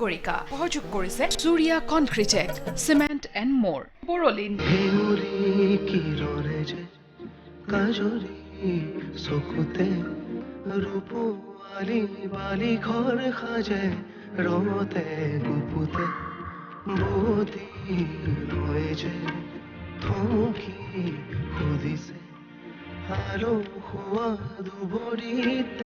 সাগৰিকা সহযোগ কৰিছে Surya কনক্ৰিটেড cement and মোৰ বৰলিন চকুতে ৰূপৱালী বালি ঘৰ সাজে ৰঙতে গুপুতে বুদ্ধি ৰৈ যে থমকি সুধিছে আৰু হোৱা দুবৰিত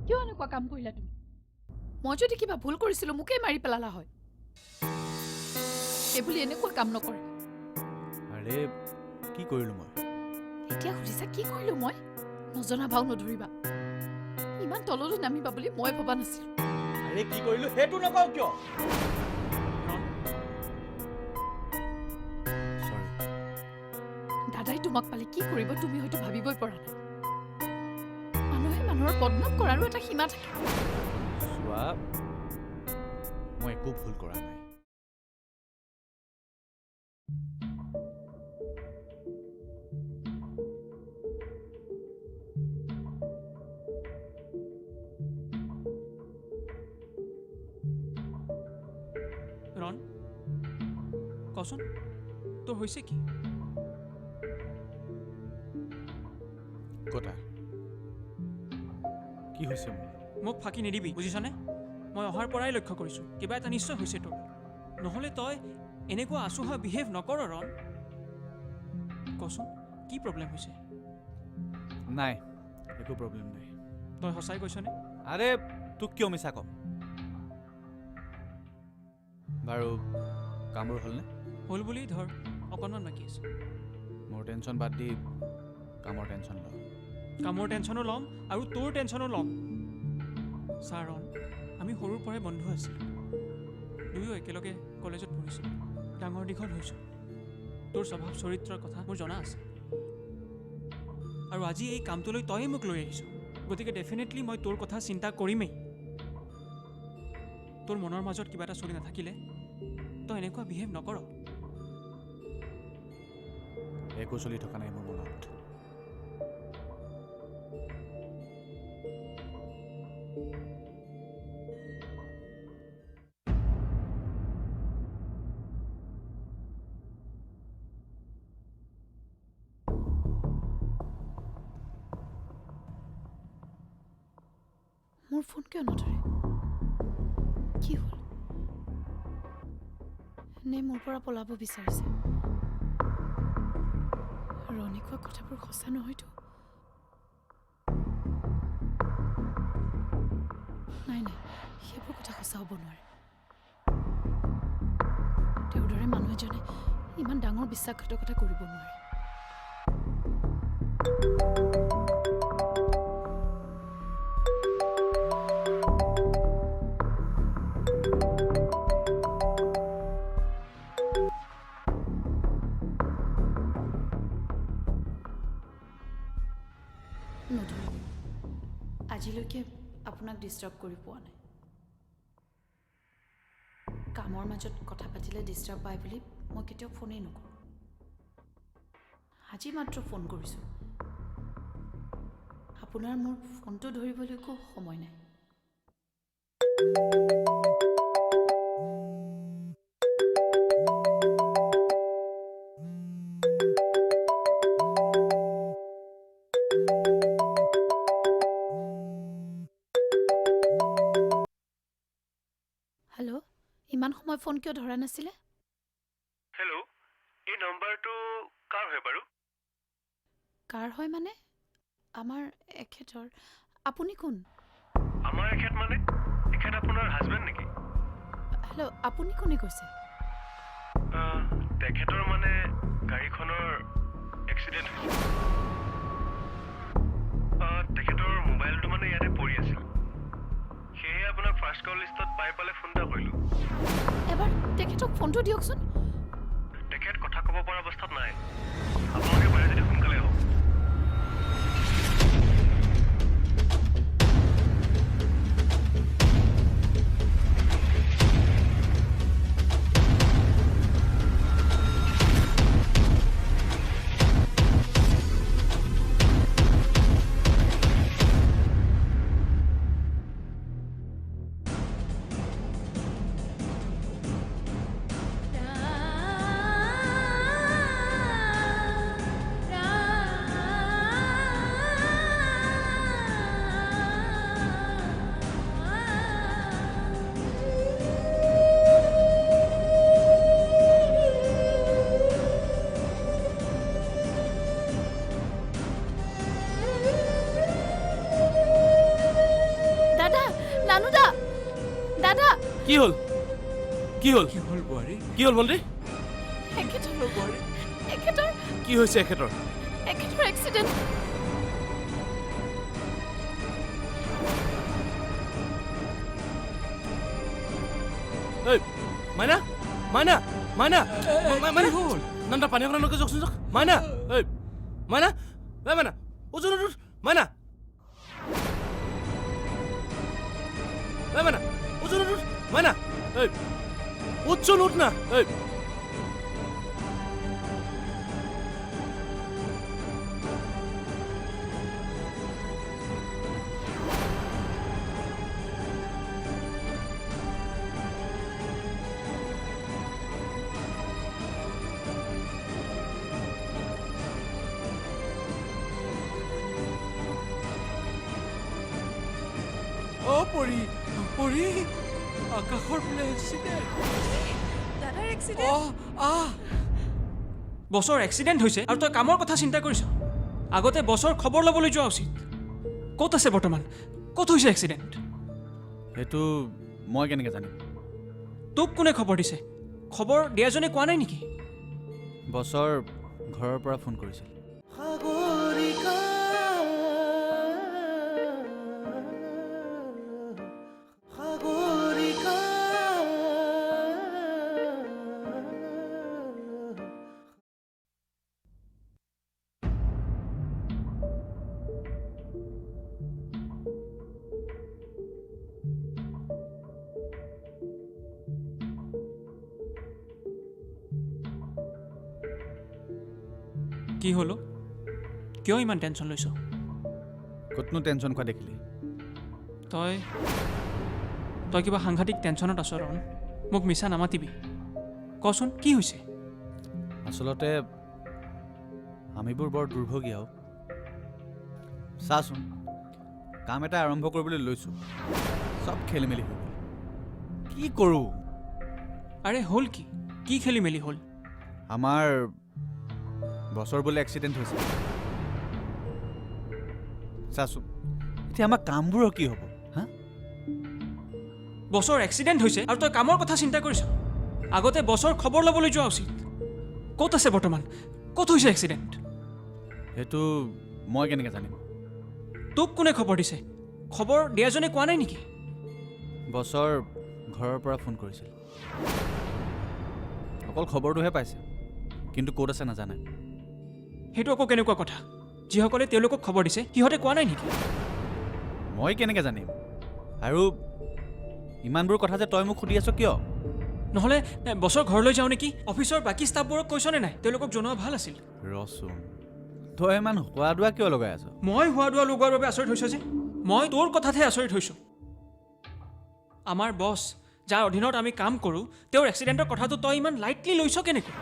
কিয় এনেকুৱা কাম কৰিলা তুমি মই যদি কিবা ভুল কৰিছিলো মোকেই মাৰি পেলালা হয় এইবুলি এনেকুৱা কাম নকৰে আৰে কি কৰিলো মই এতিয়া সুধিছা কি কৰিলো মই নজনা ভাও নধৰিবা ইমান তললৈ নামিবা বুলি মই ভবা নাছিলো আৰে কি কৰিলো সেইটো নকওঁ কিয় দাদাই তোমাক পালে কি কৰিব তুমি হয়তো ভাবিবই পৰা নাই মানুহে মানুহৰ বদনাম কৰাৰো এটা সীমা থাকে চোৱা মই একো ভুল কৰা নাই ৰণ কচোন তোৰ হৈছে কি কতা কি হৈছে মোৰ মোক ফাঁকি নিদিবি বুজিছনে মই অহাৰ পৰাই লক্ষ্য কৰিছোঁ কিবা এটা নিশ্চয় হৈছে তোৰ নহ'লে তই এনেকুৱা আচুহা বিহেভ নকৰ ৰণ কচোন কি প্ৰব্লেম হৈছে নাই একো প্ৰব্লেম নাই তই সঁচাই কৈছনে আৰে তোক কিয় মিছা ক'ম বাৰু কামবোৰ হ'লনে হ'ল বুলি ধৰ অকণমান বাকী আছে মোৰ টেনশ্যন বাদ দি কামৰ টেনশ্যন ল কামৰ টেনশ্যনো ল'ম আৰু তোৰ টেনশ্যনো ল'ম চা ৰণ আমি সৰুৰ পৰাই বন্ধু আছিলোঁ দুয়ো একেলগে কলেজত পঢ়িছিলোঁ ডাঙৰ দীঘল হৈছোঁ তোৰ স্বভাৱ চৰিত্ৰৰ কথা মোৰ জনা আছে আৰু আজি এই কামটোলৈ তয়ে মোক লৈ আহিছ গতিকে ডেফিনেটলি মই তোৰ কথা চিন্তা কৰিমেই তোৰ মনৰ মাজত কিবা এটা চলি নাথাকিলে তই এনেকুৱা বিহেভ নকৰ একো চলি থকা নাই মোৰ মনত মোৰ ফোন কিয় নধৰে কি হ'ল নে মোৰ পৰা পলাব বিচাৰিছে ৰণী কোৱা কথাবোৰ সঁচা নহয়তো নাই নাই সেইবোৰ কথা সঁচা হ'ব নোৱাৰে তেওঁৰ দৰে মানুহ এজনে ইমান ডাঙৰ বিশ্বাসঘাতকতা কৰিব নোৱাৰে নধৰিব আজিলৈকে আপোনাক ডিষ্টাৰ্ব কৰি পোৱা নাই কামৰ মাজত কথা পাতিলে ডিষ্টাৰ্ব পায় বুলি মই কেতিয়াও ফোনেই নকৰোঁ আজি মাত্ৰ ফোন কৰিছোঁ আপোনাৰ মোৰ ফোনটো ধৰিবলৈ একো সময় নাই হেল্ল' ইমান সময় ফোন কিয় ধৰা নাছিলে হেল্ল' এই নম্বৰটো কাৰ হয় বাৰু কাৰ হয় মানে আমাৰ এখেতৰ আপুনি কোন আমাৰ এখেত মানে এখেত আপোনাৰ হাজবেণ্ড নেকি হেল্ল' আপুনি কোনে কৈছে তেখেতৰ মানে গাড়ীখনৰ এক্সিডেণ্ট হৈছে তেখেতৰ মোবাইলটো মানে ইয়াতে পৰি আছিল সেয়ে আপোনাক ফাৰ্ষ্ট কল লিষ্টত পাই পালে ফোন এটা কৰিলোঁ এবাৰ তেখেতক ফোনটো দিয়কচোন তেখেত কথা ক'ব পৰা অৱস্থাত নাই আপোনালোকে পাৰে যদি সোনকালে আহক দাদা কি হ'ল কি হ'ল কি হ'ল বোৱাৰী কি হ'ল মন্ত্ৰী এখেতৰ বোৱাৰী এখেতৰ কি হৈছে এখেতৰ এখেতৰ এক্সিডেণ্ট এই মাইনা মাইনা মাইনা মাইনা কি হ'ল নামটা পানী অকণ নকৈ যাওকচোন যাওক মাইনা এই মাইনা এই মাইনা ওজন মাইনা এই মাইনা ওজন মাইনা এই ওজন উঠ না এই পৰি পৰি আকাশৰ বোলে এক্সিডেণ্ট দাদাৰ এক্সিডেণ্ট বছৰ এক্সিডেণ্ট হৈছে আৰু তই কামৰ কথা চিন্তা কৰিছ আগতে বছৰ খবৰ ল'বলৈ যোৱা উচিত ক'ত আছে বৰ্তমান ক'ত হৈছে এক্সিডেণ্ট সেইটো মই কেনেকৈ জানিম তোক কোনে খবৰ দিছে খবৰ দিয়াজনে কোৱা নাই নেকি বছৰ ঘৰৰ পৰা ফোন কৰিছিল কি হ'লো কিয় ইমান টেনশ্যন লৈছ ক'তনো টেনশ্যন খোৱা দেখিলি তই তই কিবা সাংঘাতিক টেনশ্যনত আছ ৰণ মোক মিছা নামাতিবি কচোন কি হৈছে আচলতে আমিবোৰ বৰ দুৰ্ভগীয়াও চাচোন কাম এটা আৰম্ভ কৰিবলৈ লৈছোঁ চব খেলি মেলি হৈ গ'ল কি কৰোঁ আৰে হ'ল কি কি খেলি মেলি হ'ল আমাৰ বছৰ বোলে এক্সিডেণ্ট হৈছে চাচোন এতিয়া আমাৰ কামবোৰৰ কি হ'ব হা বছৰ এক্সিডেণ্ট হৈছে আৰু তই কামৰ কথা চিন্তা কৰিছ আগতে বছৰ খবৰ ল'বলৈ যোৱা উচিত ক'ত আছে বৰ্তমান ক'ত হৈছে এক্সিডেণ্ট সেইটো মই কেনেকৈ জানিম তোক কোনে খবৰ দিছে খবৰ দিয়াজনে কোৱা নাই নেকি বছৰ ঘৰৰ পৰা ফোন কৰিছিল অকল খবৰটোহে পাইছে কিন্তু ক'ত আছে নাজানে সেইটো আকৌ কেনেকুৱা কথা যিসকলে তেওঁলোকক খবৰ দিছে সিহঁতে কোৱা নাই নেকি মই কেনেকৈ জানিম আৰু ইমানবোৰ কথা যে তই মোক সুধি আছ কিয় নহ'লে বছৰ ঘৰলৈ যাওঁ নেকি অফিচৰ বাকী ষ্টাফবোৰক কৈছনে নাই তেওঁলোকক জনোৱা ভাল আছিল ৰচোন তই ইমান হোৱা দোৱা কিয় লগাই আছ মই হোৱা দোৱা লগোৱাৰ বাবে আচৰিত হৈছ যে মই তোৰ কথাতহে আচৰিত হৈছোঁ আমাৰ বছ যাৰ অধীনত আমি কাম কৰোঁ তেওঁৰ এক্সিডেণ্টৰ কথাটো তই ইমান লাইটলি লৈছ কেনেকৈ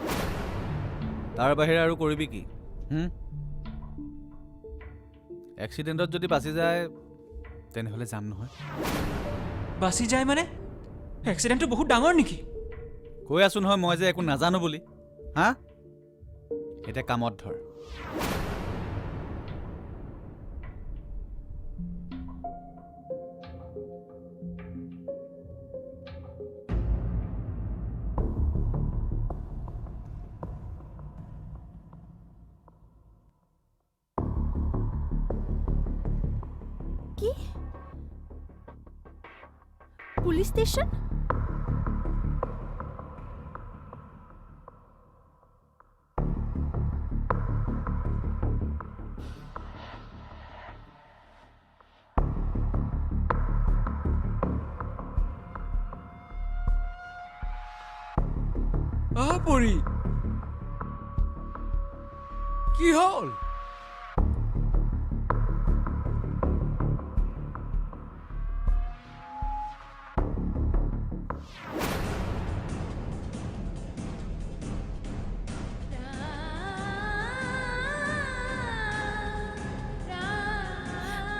তাৰ বাহিৰে আৰু কৰিবি কি এক্সিডেণ্টত যদি বাচি যায় তেনেহ'লে যাম নহয় বাচি যায় মানে এক্সিডেণ্টটো বহুত ডাঙৰ নেকি কৈ আছোঁ নহয় মই যে একো নাজানো বুলি হা এতিয়া কামত ধৰ কি পুলিচ ষ্টেচন পৰি কি হ'ল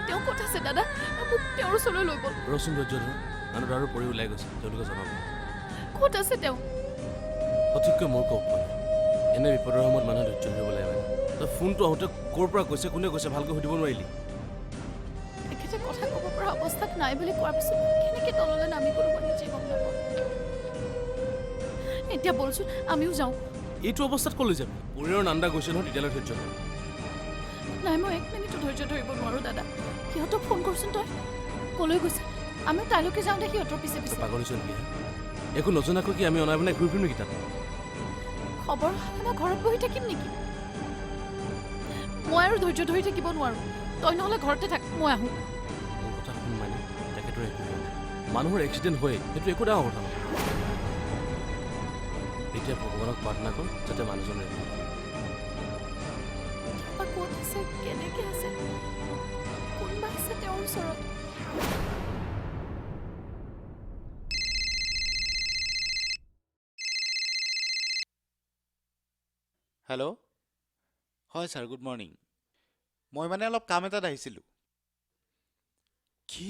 তেওঁ ক'ত আছে দাদা মোক তেওঁৰ ওচৰলৈ লৈ গ'ল ৰচোন ধৈৰ্য ধৰ মানুহ আৰু পৰি ওলাই গৈছে তেওঁলোকে জনাব ক'ত আছে তেওঁ সঠিককৈ মোৰ কওক এনে বিপদৰ সময়ত মানুহে ধৈৰ্য ধৰিব লাগে মানে তই ফোনটো আহোঁতে ক'ৰ পৰা কৈছে কোনে কৈছে ভালকৈ সুধিব নোৱাৰিলি তেখেতে কথা ক'ব পৰা অৱস্থাত নাই বুলি কোৱাৰ পিছত কেনেকৈ তললৈ নামি গ'লো মই নিজে এতিয়া বলচোন আমিও যাওঁ এইটো অৱস্থাত ক'লৈ যাবি পৰিয়ালৰ নান্দা গৈছে নহয় তেতিয়ালৈ ধৈৰ্য ধৰ নাই মই 1 মিনিটো ধৈৰ্য ধৰিব নোৱাৰোঁ দাদা সিহঁতক ফোন কৰচোন তই ক'লৈ গৈছে আমি তালৈকে যাওঁ দে সিহঁতৰ পিছে পিছে পাগল হৈছ নেকি একো নজনাকৈ কি আমি অনাই বনাই ঘূৰি ফুৰিম নেকি তাত খবৰ মই ঘৰত বহি থাকিম নেকি মই আৰু ধৈৰ্য ধৰি থাকিব নোৱাৰোঁ তই নহ'লে ঘৰতে থাক মই আহোঁ মোৰ কথা শুন মানে তেখেতৰ একো হোৱা নাই মানুহৰ এক্সিডেণ্ট হয় সেইটো একো ডাঙৰ কথা নহয় এতিয়া ভগৱানক প্ৰাৰ্থনা কৰ যাতে মানুহজন ৰেহাই পাপা ক'ত আছে কেনেকৈ আছে কোনোবা আছে তেওঁৰ ওচৰত হেল্ল' হয় ছাৰ গুড মৰ্ণিং মই মানে অলপ কাম এটাত আহিছিলোঁ কি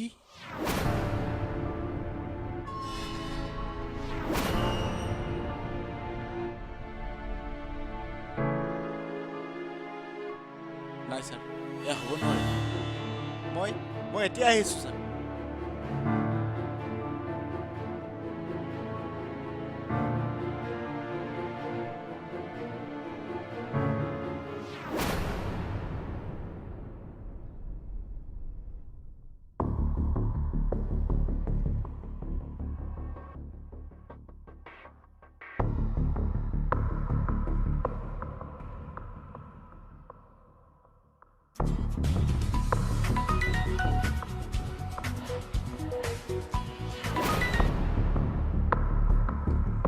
নাই ছাৰ এয়া হ'ব নোৱাৰে মই এতিয়া আহিছোঁ ছাৰ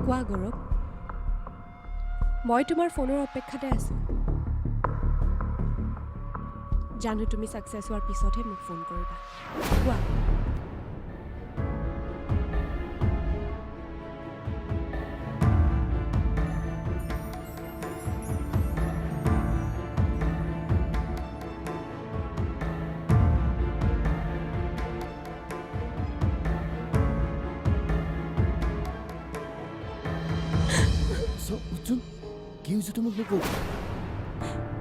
কোৱা গৌৰৱ মই তোমাৰ ফোনৰ অপেক্ষাতে আছোঁ জানো তুমি ছাকচেছ হোৱাৰ পিছতহে মোক ফোন কৰিবা কোৱা কি হৈছে তোমাক মোক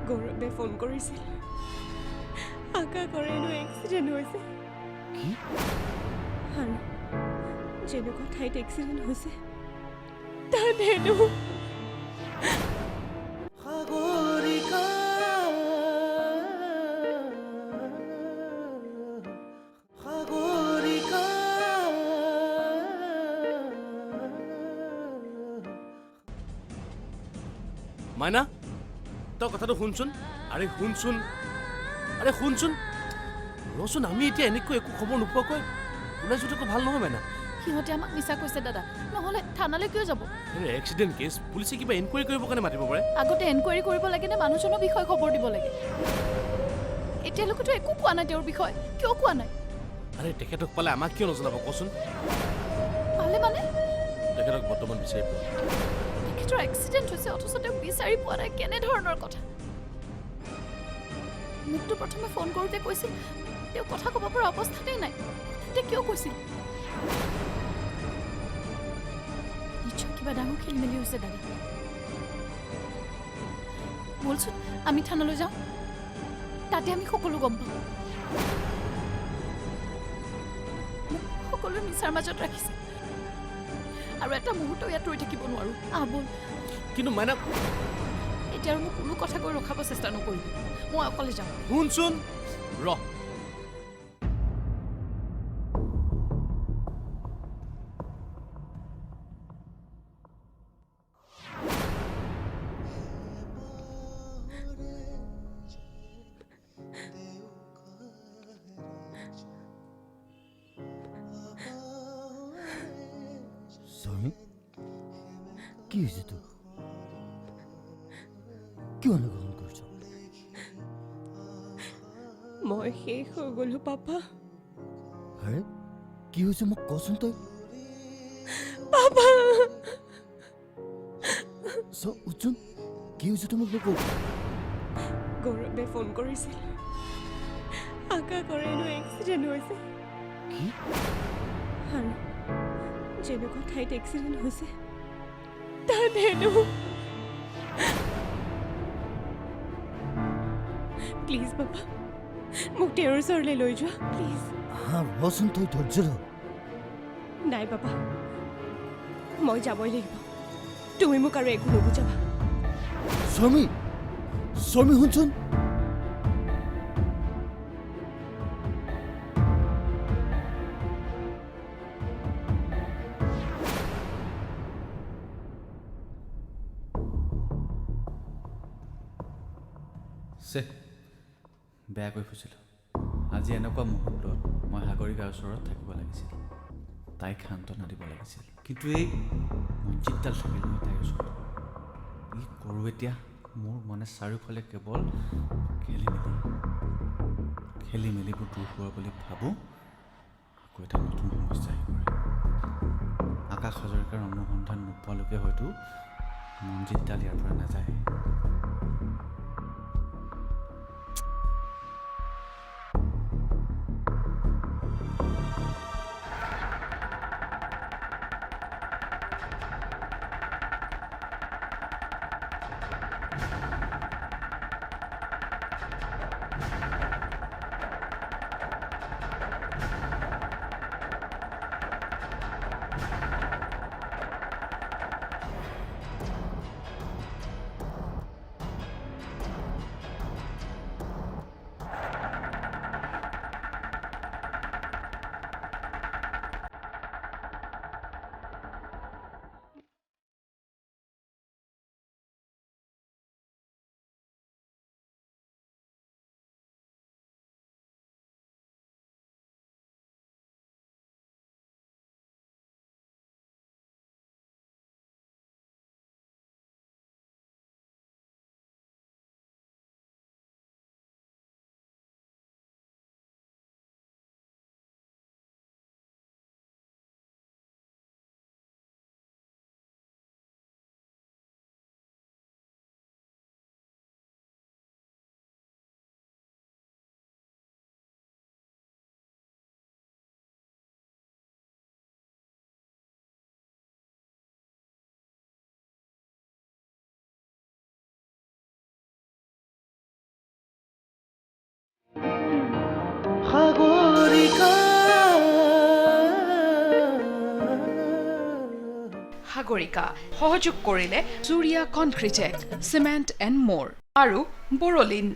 গৌৰৱে ফোন কৰিছিল আকা কৰেনো এক্সিডেণ্ট হৈছে কি আৰু যেনেকুৱা ঠাইত এক্সিডেণ্ট হৈছে তাত হেনো মাইনা তই কথাটো শুনচোন আৰে শুনচোন ৰচোন আমি এতিয়া এনেকৈ একো খবৰ নোপোৱাকৈ ওলাই যোৱাটো ভাল নহয় মাইনা সিহঁতে আমাক মিছা কৈছে দাদা নহ'লে থানালৈ কিয় যাব এক্সিডেণ্ট কেছ পুলিচে কিবা এনকুৱাৰী কৰিবৰ কাৰণে মাতিব পাৰে আগতে এনকুৱাৰী কৰিব লাগে নে মানুহজনৰ বিষয়ে খবৰ দিব লাগে এতিয়ালৈকেতো একো কোৱা নাই তেওঁৰ বিষয়ে কিয় কোৱা নাই আৰে তেখেতক পালে আমাক কিয় নজনাব কচোন পালে মানে তেখেতক বৰ্তমান বিচাৰি পোৱা তেখেতৰ এক্সিডেণ্ট হৈছে অথচ তেওঁক বিচাৰি পোৱা নাই কেনেধৰণৰ কথা মোকতো প্ৰথমে ফোন কৰোঁতে কৈছিল তেওঁ কথা ক'ব পৰা অৱস্থাতেই নাই তেন্তে কিয় কৈছিল নিশ্চয় কিবা ডাঙৰ খেলি মেলি হৈছে দাদা বলচোন আমি থানালৈ যাওঁ তাতে আমি সকলো গম পাম সকলো নিচাৰ মাজত ৰাখিছে আৰু এটা মুহূৰ্ত ইয়াত ৰৈ থাকিব নোৱাৰোঁ বল কিন্তু মাইনা এতিয়া আৰু মোক কোনো কথা কৈ ৰখাব চেষ্টা নকৰিবি মই অকলে যাওঁ শুনচোন ৰ কি হৈছে তোৰ কিয় অনুগ্ৰহণ কৰিছ মই শেষ হৈ গ'লো পাপা আৰে কি হৈছে মোক কচোন তই পাপা উজ্জন কি হৈছে তুমি মোক গৌৰৱে ফোন কৰিছিল আকা কৰেনো এক্সিডেণ্ট হৈছে কি আৰু যেনেকুৱা ঠাইত এক্সিডেণ্ট হৈছে তাত হেনো প্লিজ পাপা মোক তেওঁৰ ওচৰলৈ লৈ যোৱা প্লিজ ৰচোন তই ধৈৰ্য ধৰ নাই পাপা মই যাবই লাগিব তুমি মোক আৰু একো নুবুজাবা। স্বামী স্বামী শুনচোন। চে বেয়া কৈ ফুৰিছিলোঁ। আজি এনেকুৱা মুহূৰ্তত মই সাগৰিকাৰ ওচৰত থাকিব লাগিছিল, তাইক সান্তনা দিব লাগিছিল, কিন্তু এই মঞ্জিতডাল থাকিল মই তাইৰ ওচৰত। কি কৰোঁ এতিয়া? মোৰ মনে চাৰিওফালে কেৱল খেলি মেলিবোৰ দূৰ হোৱা বুলি ভাবোঁ, আকৌ এটা নতুন সমস্যা আহি পৰে। আকাশ হাজৰিকাৰ অনুসন্ধান নোপোৱালৈকে হয়তো মঞ্জিতডাল ইয়াৰ পৰা নাযায়। সাগৰিকা সহযোগ কৰিলে জুৰিয়া কনক্ৰিটেড, চিমেণ্ট এণ্ড মোৰ আৰু বৰলিন।